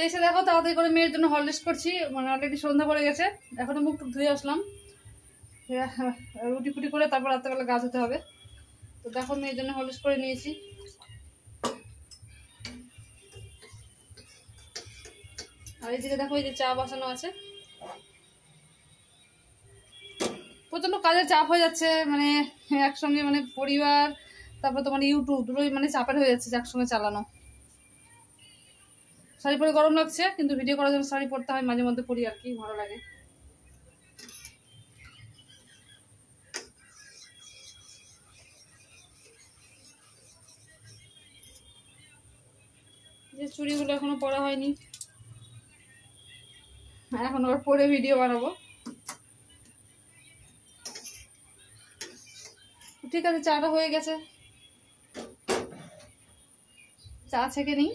এসে দেখো তাড়াতাড়ি করে মেয়ের জন্য হরলিক্স করছি, মানে অলরেডি সন্ধ্যা পড়ে গেছে, এখনো মুখ টুক ধুয়ে আসলাম, রুটি ফুটি করে তারপর রাত্রেবেলা গা ধুতে হবে। তো দেখো মেয়ের জন্য হরলিক্স করে নিয়েছি। আর এইদিকে দেখো এই যে চা বসানো আছে। প্রচন্ড কাজের চাপ হয়ে যাচ্ছে, মানে একসঙ্গে মানে পরিবার তারপর তোমার ইউটিউব দুটোই মানে চাপের হয়ে যাচ্ছে একসঙ্গে চালানো। শাড়ি পরে গরম লাগছে, কিন্তু ভিডিও করার জন্য শাড়ি পরতে হয়, মাঝে মধ্যে পরি আর কি, ভালো লাগে। যে চুড়িগুলো এখনো পরা হয়নি, এখন আবার পরে ভিডিও বানাবো। ঠিক আছে, চাটা হয়ে গেছে, চা ছেঁকে নিই।